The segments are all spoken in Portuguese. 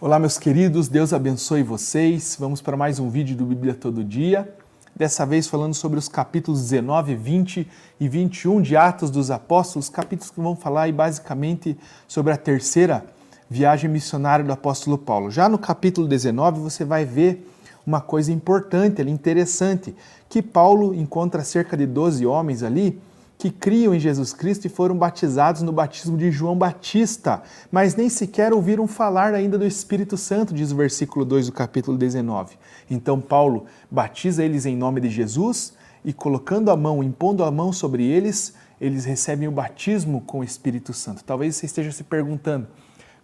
Olá, meus queridos, Deus abençoe vocês. Vamos para mais um vídeo do Bíblia Todo Dia. Dessa vez falando sobre os capítulos 19, 20 e 21 de Atos dos Apóstolos, capítulos que vão falar basicamente sobre a terceira viagem missionária do apóstolo Paulo. Já no capítulo 19 você vai ver uma coisa importante, interessante, que Paulo encontra cerca de 12 homens ali que criam em Jesus Cristo e foram batizados no batismo de João Batista, mas nem sequer ouviram falar ainda do Espírito Santo, diz o versículo 2 do capítulo 19. Então Paulo batiza eles em nome de Jesus e colocando a mão, impondo a mão sobre eles, eles recebem o batismo com o Espírito Santo. Talvez você esteja se perguntando,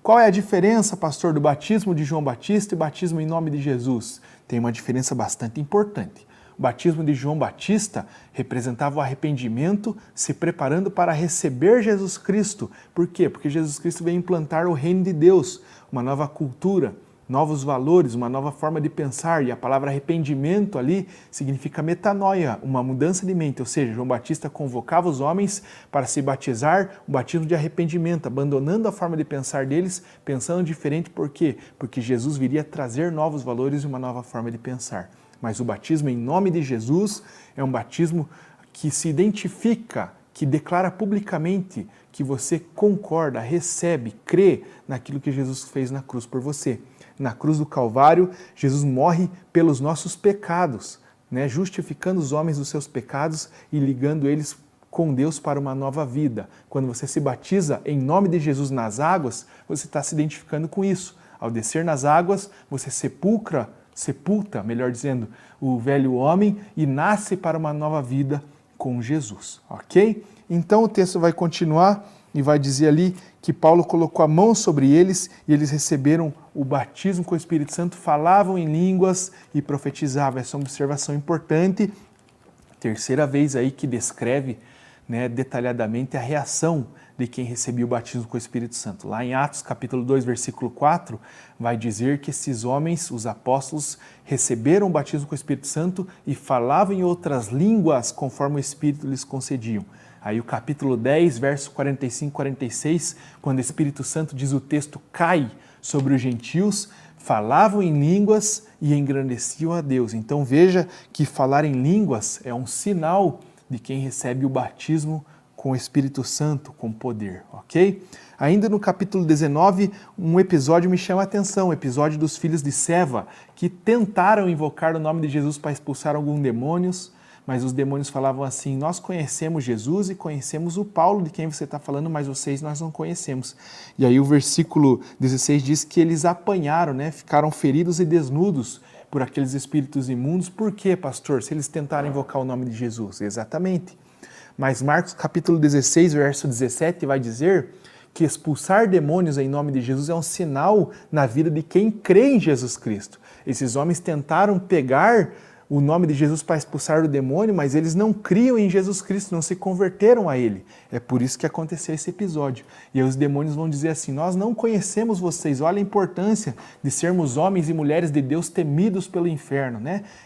qual é a diferença, pastor, do batismo de João Batista e batismo em nome de Jesus? Tem uma diferença bastante importante. O batismo de João Batista representava o arrependimento, se preparando para receber Jesus Cristo. Por quê? Porque Jesus Cristo veio implantar o reino de Deus, uma nova cultura, novos valores, uma nova forma de pensar. E a palavra arrependimento ali significa metanoia, uma mudança de mente. Ou seja, João Batista convocava os homens para se batizar, o batismo de arrependimento, abandonando a forma de pensar deles, pensando diferente. Por quê? Porque Jesus viria trazer novos valores e uma nova forma de pensar. Mas o batismo em nome de Jesus é um batismo que se identifica, que declara publicamente que você concorda, recebe, crê naquilo que Jesus fez na cruz por você. Na cruz do Calvário, Jesus morre pelos nossos pecados, justificando os homens dos seus pecados e ligando eles com Deus para uma nova vida. Quando você se batiza em nome de Jesus nas águas, você está se identificando com isso. Ao descer nas águas, você sepulta, melhor dizendo, o velho homem e nasce para uma nova vida com Jesus, ok? Então o texto vai continuar e vai dizer ali que Paulo colocou a mão sobre eles e eles receberam o batismo com o Espírito Santo, falavam em línguas e profetizavam. Essa é uma observação importante. Terceira vez aí que descreve detalhadamente a reação de quem recebia o batismo com o Espírito Santo. Lá em Atos capítulo 2, versículo 4, vai dizer que esses homens, os apóstolos, receberam o batismo com o Espírito Santo e falavam em outras línguas conforme o Espírito lhes concediam. Aí o capítulo 10, verso 45 e 46, quando o Espírito Santo, diz o texto, cai sobre os gentios, falavam em línguas e engrandeciam a Deus. Então veja que falar em línguas é um sinal de quem recebe o batismo com o Espírito Santo, com poder, ok? Ainda no capítulo 19, um episódio me chama a atenção, o episódio dos filhos de Seva, que tentaram invocar o nome de Jesus para expulsar alguns demônios, mas os demônios falavam assim, nós conhecemos Jesus e conhecemos o Paulo de quem você está falando, mas vocês nós não conhecemos. E aí o versículo 16 diz que eles apanharam, ficaram feridos e desnudos por aqueles espíritos imundos. Por quê, pastor? Se eles tentaram invocar o nome de Jesus? Exatamente. Mas Marcos capítulo 16, verso 17 vai dizer que expulsar demônios em nome de Jesus é um sinal na vida de quem crê em Jesus Cristo. Esses homens tentaram pegar o nome de Jesus para expulsar o demônio, mas eles não criam em Jesus Cristo, não se converteram a Ele. É por isso que aconteceu esse episódio. E aí os demônios vão dizer assim, nós não conhecemos vocês, olha a importância de sermos homens e mulheres de Deus temidos pelo inferno,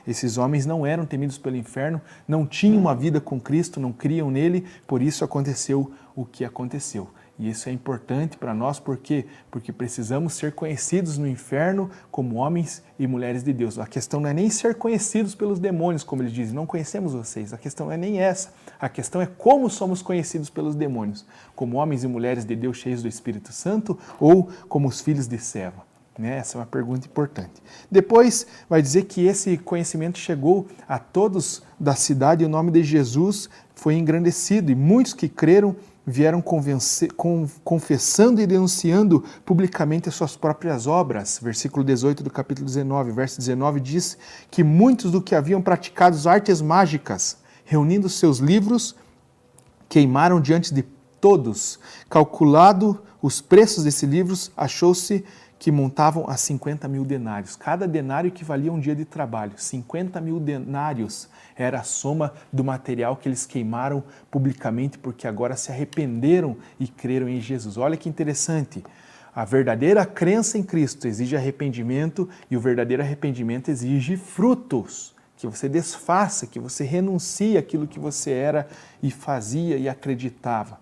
Esses homens não eram temidos pelo inferno, não tinham uma vida com Cristo, não criam nele, por isso aconteceu o que aconteceu. E isso é importante para nós, por quê? Porque precisamos ser conhecidos no inferno como homens e mulheres de Deus. A questão não é nem ser conhecidos pelos demônios, como eles dizem, não conhecemos vocês. A questão não é nem essa. A questão é como somos conhecidos pelos demônios. Como homens e mulheres de Deus cheios do Espírito Santo ou como os filhos de Seva. Essa é uma pergunta importante. Depois vai dizer que esse conhecimento chegou a todos da cidade e o nome de Jesus foi engrandecido e muitos que creram vieram confessando e denunciando publicamente as suas próprias obras. Versículo 18 do capítulo 19, verso 19 diz que muitos do que haviam praticado artes mágicas, reunindo seus livros, queimaram diante de todos. Calculado os preços desses livros, achou-se que montavam a 50 mil denários. Cada denário equivalia a um dia de trabalho. 50 mil denários era a soma do material que eles queimaram publicamente, porque agora se arrependeram e creram em Jesus. Olha que interessante. A verdadeira crença em Cristo exige arrependimento e o verdadeiro arrependimento exige frutos. Que você desfaça, que você renuncie àquilo que você era e fazia e acreditava.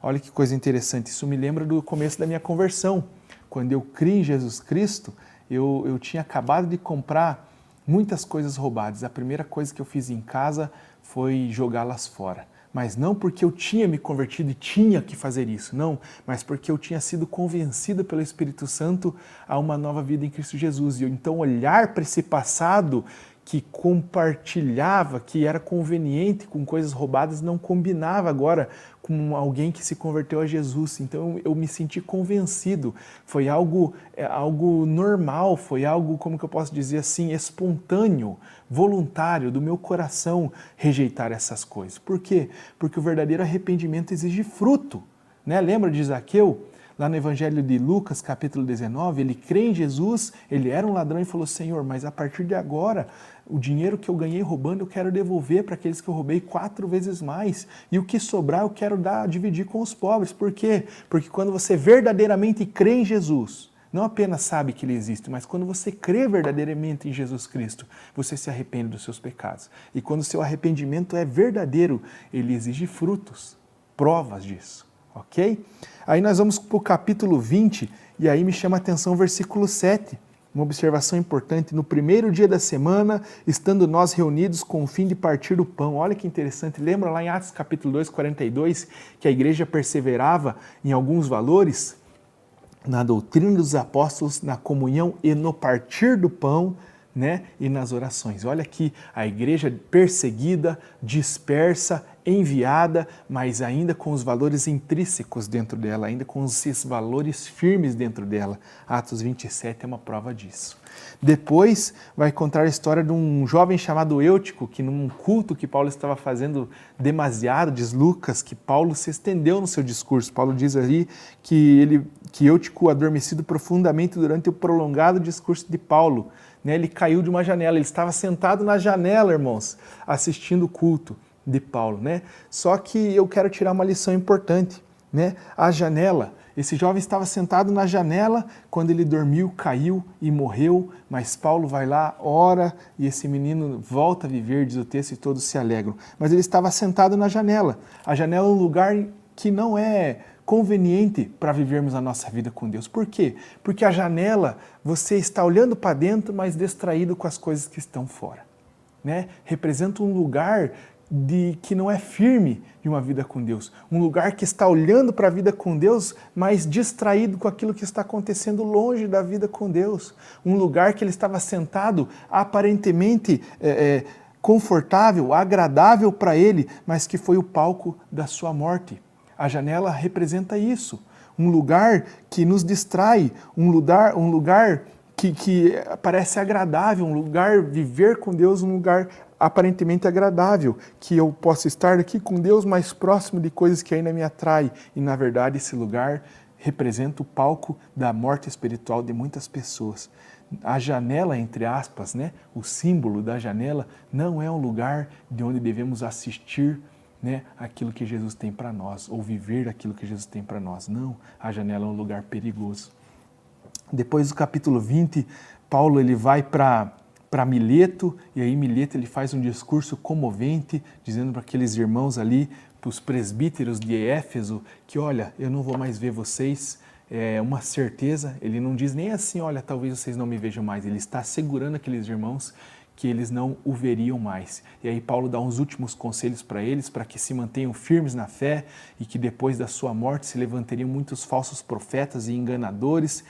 Olha que coisa interessante. Isso me lembra do começo da minha conversão. quando eu criei em Jesus Cristo, eu tinha acabado de comprar muitas coisas roubadas. A primeira coisa que eu fiz em casa foi jogá-las fora. Mas não porque eu tinha me convertido e tinha que fazer isso, não, mas porque eu tinha sido convencido pelo Espírito Santo a uma nova vida em Cristo Jesus. E eu então olhar para esse passado que compartilhava, que era conveniente com coisas roubadas, não combinava agora com alguém que se converteu a Jesus. Então eu me senti convencido. Foi algo normal, foi algo, como que eu posso dizer assim, espontâneo, voluntário do meu coração rejeitar essas coisas. Por quê? Porque o verdadeiro arrependimento exige fruto, né? Lembra de Zaqueu? Lá no Evangelho de Lucas, capítulo 19, ele crê em Jesus, ele era um ladrão e falou, Senhor, mas a partir de agora, o dinheiro que eu ganhei roubando, eu quero devolver para aqueles que eu roubei 4 vezes mais. E o que sobrar, eu quero dividir com os pobres. Por quê? Porque quando você verdadeiramente crê em Jesus, não apenas sabe que Ele existe, mas quando você crê verdadeiramente em Jesus Cristo, você se arrepende dos seus pecados. E quando o seu arrependimento é verdadeiro, ele exige frutos, provas disso. Ok? Aí nós vamos para o capítulo 20, e aí me chama a atenção o versículo 7. Uma observação importante, no primeiro dia da semana, estando nós reunidos com o fim de partir o pão. Olha que interessante, lembra lá em Atos capítulo 2, 42, que a igreja perseverava em alguns valores? Na doutrina dos apóstolos, na comunhão e no partir do pão, né? E nas orações. Olha aqui a igreja perseguida, dispersa, enviada, mas ainda com os valores intrínsecos dentro dela, ainda com esses valores firmes dentro dela. Atos 27 é uma prova disso. Depois vai contar a história de um jovem chamado Eutico, que num culto que Paulo estava fazendo demasiado, diz Lucas, que Paulo se estendeu no seu discurso. Paulo diz ali que Eutico adormecido profundamente durante o prolongado discurso de Paulo. Ele caiu de uma janela, ele estava sentado na janela, irmãos, assistindo o culto de Paulo, né? Só que eu quero tirar uma lição importante, né? A janela, esse jovem estava sentado na janela quando ele dormiu, caiu e morreu, mas Paulo vai lá, ora e esse menino volta a viver, diz o texto, e todos se alegram. Mas ele estava sentado na janela. A janela é um lugar que não é conveniente para vivermos a nossa vida com Deus. Por quê? Porque a janela, você está olhando para dentro, mas distraído com as coisas que estão fora, né? Representa um lugar que não é firme de uma vida com Deus. Um lugar que está olhando para a vida com Deus, mas distraído com aquilo que está acontecendo longe da vida com Deus. Um lugar que ele estava sentado aparentemente confortável, agradável para ele, mas que foi o palco da sua morte. A janela representa isso. Um lugar que nos distrai, um lugar que parece agradável, um lugar viver com Deus, um lugar aparentemente agradável, que eu posso estar aqui com Deus mais próximo de coisas que ainda me atraem. E na verdade esse lugar representa o palco da morte espiritual de muitas pessoas. A janela, entre aspas, né, o símbolo da janela, não é um lugar de onde devemos assistir, né, aquilo que Jesus tem para nós, ou viver aquilo que Jesus tem para nós. Não, a janela é um lugar perigoso. Depois do capítulo 20, Paulo ele vai para Mileto, e aí Mileto ele faz um discurso comovente, dizendo para aqueles irmãos ali, para os presbíteros de Éfeso, que olha, eu não vou mais ver vocês, é uma certeza. Ele não diz nem assim, olha, talvez vocês não me vejam mais, ele está assegurando aqueles irmãos que eles não o veriam mais. E aí Paulo dá uns últimos conselhos para eles, para que se mantenham firmes na fé e que depois da sua morte se levantariam muitos falsos profetas e enganadores,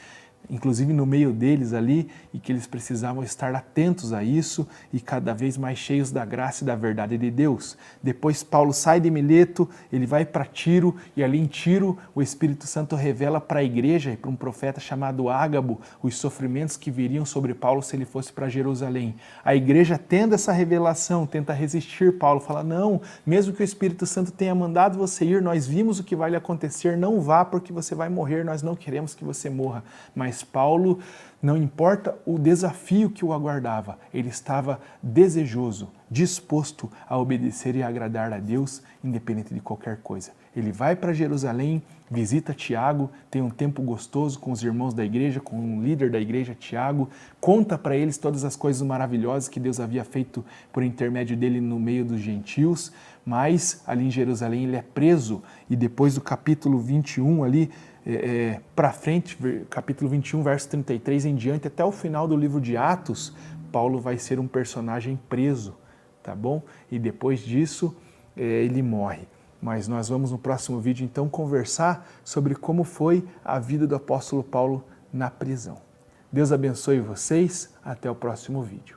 inclusive no meio deles ali, e que eles precisavam estar atentos a isso e cada vez mais cheios da graça e da verdade de Deus. Depois Paulo sai de Mileto, ele vai para Tiro, e ali em Tiro o Espírito Santo revela para a igreja e para um profeta chamado Ágabo os sofrimentos que viriam sobre Paulo se ele fosse para Jerusalém. A igreja, tendo essa revelação, tenta resistir. Paulo fala, não, mesmo que o Espírito Santo tenha mandado você ir, nós vimos o que vai lhe acontecer, não vá porque você vai morrer, nós não queremos que você morra. Mas Paulo, não importa o desafio que o aguardava, ele estava desejoso, disposto a obedecer e agradar a Deus, independente de qualquer coisa. Ele vai para Jerusalém, visita Tiago, tem um tempo gostoso com os irmãos da igreja, com o líder da igreja, Tiago, conta para eles todas as coisas maravilhosas que Deus havia feito por intermédio dele no meio dos gentios, mas ali em Jerusalém ele é preso e depois do capítulo 21 ali para frente, capítulo 21, verso 33 em diante, até o final do livro de Atos, Paulo vai ser um personagem preso, tá bom? E depois disso ele morre. Mas nós vamos no próximo vídeo então conversar sobre como foi a vida do apóstolo Paulo na prisão. Deus abençoe vocês, até o próximo vídeo.